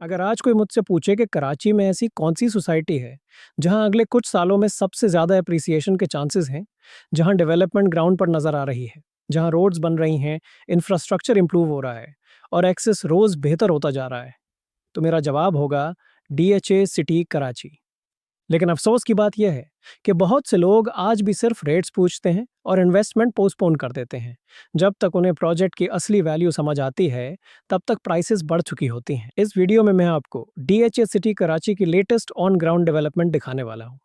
अगर आज कोई मुझसे पूछे कि कराची में ऐसी कौन सी सोसाइटी है जहां अगले कुछ सालों में सबसे ज़्यादा एप्रिसिएशन के चांसेस हैं, जहां डेवलपमेंट ग्राउंड पर नज़र आ रही है, जहां रोड्स बन रही हैं, इंफ्रास्ट्रक्चर इंप्रूव हो रहा है और एक्सेस रोज़ बेहतर होता जा रहा है, तो मेरा जवाब होगा DHA सिटी कराची। लेकिन अफसोस की बात यह है कि बहुत से लोग आज भी सिर्फ रेट्स पूछते हैं और इन्वेस्टमेंट पोस्टपोन कर देते हैं। जब तक उन्हें प्रोजेक्ट की असली वैल्यू समझ आती है, तब तक प्राइसेस बढ़ चुकी होती हैं। इस वीडियो में मैं आपको DHA सिटी कराची की लेटेस्ट ऑन ग्राउंड डेवलपमेंट दिखाने वाला हूँ।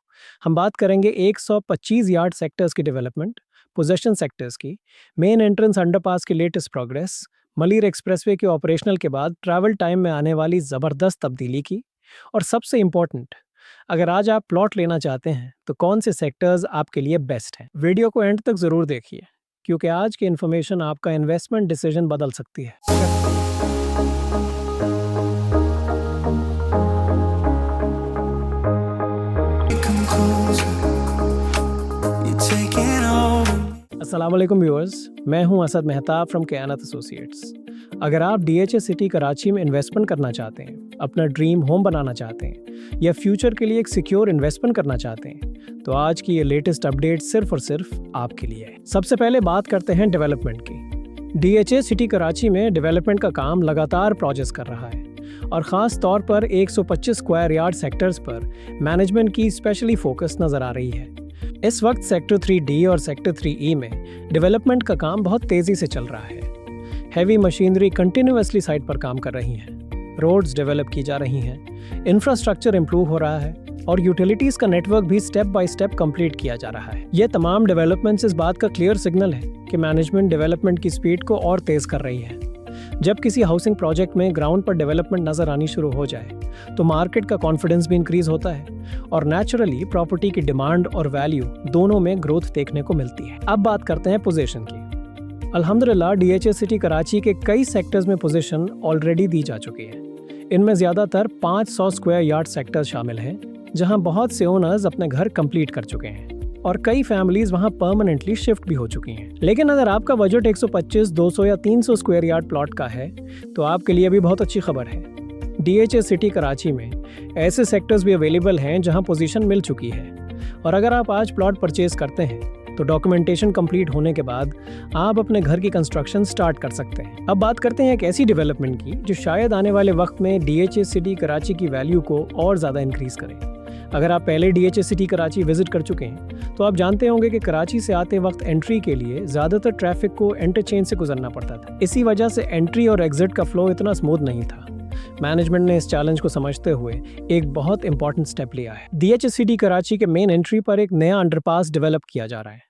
हम बात करेंगे 125 यार्ड सेक्टर्स की डेवलपमेंट, पोजेशन सेक्टर्स की, मेन एंट्रेंस अंडरपास की लेटेस्ट प्रोग्रेस, मलिर एक्सप्रेसवे के ऑपरेशनल के बाद ट्रैवल टाइम में आने वाली ज़बरदस्त तब्दीली की, और सबसे इम्पोर्टेंट, अगर आज आप प्लॉट लेना चाहते हैं तो कौन से सेक्टर्स आपके लिए बेस्ट हैं। वीडियो को एंड तक ज़रूर देखिए, क्योंकि आज की इन्फॉर्मेशन आपका इन्वेस्टमेंट डिसीजन बदल सकती है। अस्सलाम वालेकुम व्यूअर्स, मैं हूं असद मेहताब फ्रॉम कयानत एसोसिएट्स। अगर आप DHA सिटी कराची में इन्वेस्टमेंट करना चाहते हैं, अपना ड्रीम होम बनाना चाहते हैं या फ्यूचर के लिए एक सिक्योर इन्वेस्टमेंट करना चाहते हैं, तो आज की ये लेटेस्ट अपडेट सिर्फ और सिर्फ आपके लिए है। सबसे पहले बात करते हैं डेवलपमेंट की। DHA सिटी कराची में डेवलपमेंट का काम लगातार प्रोग्रेस कर रहा है और ख़ास तौर पर 125 स्क्वायर यार्ड सेक्टर्स पर मैनेजमेंट की स्पेशली फोकस नज़र आ रही है। इस वक्त सेक्टर 3D और सेक्टर 3E में डेवलपमेंट का काम बहुत तेज़ी से चल रहा है। हैवी मशीनरी कंटिन्यूअसली साइट पर काम कर रही हैं, रोड्स डेवलप की जा रही हैं, इंफ्रास्ट्रक्चर इंप्रूव हो रहा है और यूटिलिटीज़ का नेटवर्क भी स्टेप बाय स्टेप कंप्लीट किया जा रहा है। ये तमाम डेवलपमेंट्स इस बात का क्लियर सिग्नल है कि मैनेजमेंट डेवलपमेंट की स्पीड को और तेज़ कर रही है। जब किसी हाउसिंग प्रोजेक्ट में ग्राउंड पर डेवलपमेंट नज़र आनी शुरू हो जाए तो मार्केट का कॉन्फिडेंस भी इंक्रीज होता है और नेचुरली प्रॉपर्टी की डिमांड और वैल्यू दोनों में ग्रोथ देखने को मिलती है। अब बात करते हैं पोजीशन की। अल्हम्दुलिल्लाह DHA सिटी कराची के कई सेक्टर्स में पोजीशन ऑलरेडी दी जा चुकी है। इनमें ज़्यादातर 500 स्क्वायर यार्ड सेक्टर्स शामिल हैं, जहां बहुत से ओनर्स अपने घर कंप्लीट कर चुके हैं और कई फैमिलीज वहां परमानेंटली शिफ्ट भी हो चुकी हैं। लेकिन अगर आपका बजट 125, 200 या 300 स्क्वायर यार्ड प्लॉट का है, तो आपके लिए भी बहुत अच्छी खबर है। DHA सिटी कराची में ऐसे सेक्टर्स भी अवेलेबल हैं जहां पोजीशन मिल चुकी है, और अगर आप आज प्लॉट परचेज करते हैं तो डॉक्यूमेंटेशन कंप्लीट होने के बाद आप अपने घर की कंस्ट्रक्शन स्टार्ट कर सकते हैं। अब बात करते हैं एक ऐसी डेवलपमेंट की जो शायद आने वाले वक्त में DHA सिटी कराची की वैल्यू को और ज़्यादा इंक्रीज़ करे। अगर आप पहले DHA सिटी कराची विजिट कर चुके हैं तो आप जानते होंगे कि कराची से आते वक्त एंट्री के लिए ज़्यादातर ट्रैफिक को इंटरचेंज से गुजरना पड़ता था। इसी वजह से एंट्री और एग्जिट का फ्लो इतना स्मूथ नहीं था। मैनेजमेंट ने इस चैलेंज को समझते हुए एक बहुत इंपॉर्टेंट स्टेप लिया है। DHA सिटी कराची के मेन एंट्री पर एक नया अंडरपास डेवलप किया जा रहा है।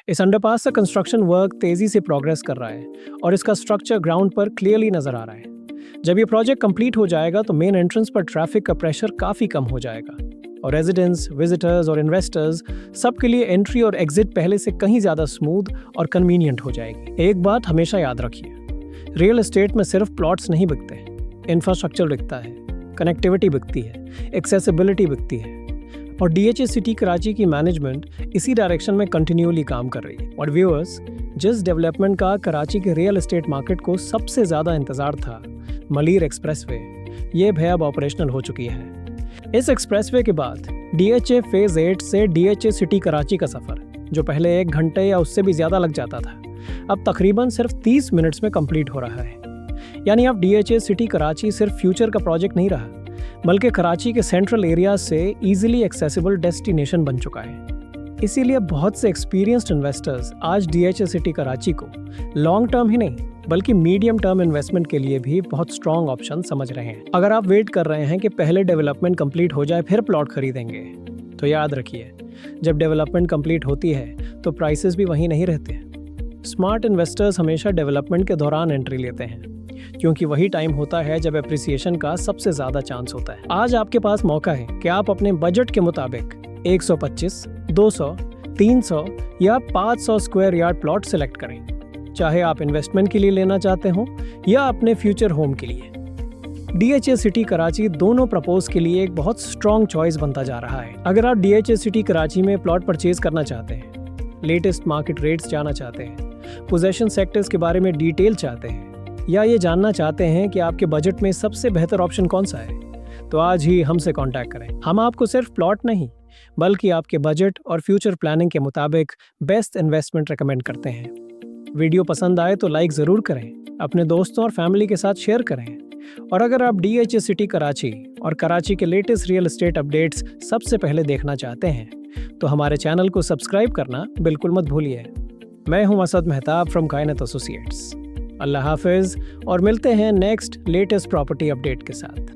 इस अंडरपास का कंस्ट्रक्शन वर्क तेज़ी से प्रोग्रेस कर रहा है और इसका स्ट्रक्चर ग्राउंड पर क्लियरली नज़र आ रहा है। जब ये प्रोजेक्ट कंप्लीट हो जाएगा तो मेन एंट्रेंस पर ट्रैफिक का प्रेशर काफ़ी कम हो जाएगा और रेजिडेंट्स, विजिटर्स और इन्वेस्टर्स सबके लिए एंट्री और एग्जिट पहले से कहीं ज़्यादा स्मूथ और कन्वीनियंट हो जाएगी। एक बात हमेशा याद रखिए, रियल एस्टेट में सिर्फ प्लॉट्स नहीं बिकते, इंफ्रास्ट्रक्चर बिकता है, कनेक्टिविटी बिकती है, एक्सेसिबिलिटी बिकती है, और DHA सिटी कराची की मैनेजमेंट इसी डायरेक्शन में कंटिन्यूअली काम कर रही है। और व्यूअर्स, जिस डेवलपमेंट का कराची के रियल एस्टेट मार्केट को सबसे ज़्यादा इंतज़ार था, मलिर एक्सप्रेसवे, ये भी अब ऑपरेशनल हो चुकी है। इस एक्सप्रेसवे के बाद DHA फेज़ 8 से DHA सिटी कराची का सफ़र, जो पहले 1 घंटे या उससे भी ज़्यादा लग जाता था, अब तकरीबन सिर्फ 30 मिनट्स में कंप्लीट हो रहा है। यानी अब DHA सिटी कराची सिर्फ फ्यूचर का प्रोजेक्ट नहीं रहा, बल्कि कराची के सेंट्रल एरिया से ईजिली एक्सेसिबल डेस्टिनेशन बन चुका है। इसीलिए बहुत से एक्सपीरियंस्ड इन्वेस्टर्स आज DHA सिटी कराची को लॉन्ग टर्म ही नहीं बल्कि मीडियम टर्म इन्वेस्टमेंट के लिए भी बहुत स्ट्रॉन्ग ऑप्शन समझ रहे हैं। अगर आप वेट कर रहे हैं कि पहले डेवलपमेंट कंप्लीट हो जाए फिर प्लॉट खरीदेंगे, तो याद रखिए, जब डेवलपमेंट कंप्लीट होती है तो प्राइसेस भी वहीं नहीं रहते। स्मार्ट इन्वेस्टर्स हमेशा डेवलपमेंट के दौरान एंट्री लेते हैं, क्योंकि वही टाइम होता है जब एप्रिसिएशन का सबसे ज़्यादा चांस होता है। आज आपके पास मौका है कि आप अपने बजट के मुताबिक 125, 200, 300 या 500 स्क्वायर यार्ड प्लॉट सिलेक्ट करें, चाहे आप इन्वेस्टमेंट के लिए लेना चाहते हो या अपने फ्यूचर होम के लिए। DHA सिटी कराची दोनों प्रपोज के लिए एक बहुत स्ट्रॉन्ग चॉइस बनता जा रहा है। अगर आप DHA सिटी कराची में प्लॉट परचेज करना चाहते हैं, लेटेस्ट मार्केट रेट्स जानना चाहते हैं, पोजेशन सेक्टर्स के बारे में डिटेल चाहते हैं, या ये जानना चाहते हैं कि आपके बजट में सबसे बेहतर ऑप्शन कौन सा है, तो आज ही हमसे कांटेक्ट करें। हम आपको सिर्फ प्लॉट नहीं बल्कि आपके बजट और फ्यूचर प्लानिंग के मुताबिक बेस्ट इन्वेस्टमेंट रेकमेंड करते हैं। वीडियो पसंद आए तो लाइक ज़रूर करें, अपने दोस्तों और फैमिली के साथ शेयर करें। और अगर आप DHA सिटी कराची और कराची के लेटेस्ट रियल एस्टेट अपडेट्स सबसे पहले देखना चाहते हैं तो हमारे चैनल को सब्सक्राइब करना बिल्कुल मत भूलिए। मैं हूं असद मेहताब फ्रॉम कायनात एसोसिएट्स। अल्लाह हाफिज़ और मिलते हैं नेक्स्ट लेटेस्ट प्रॉपर्टी अपडेट के साथ।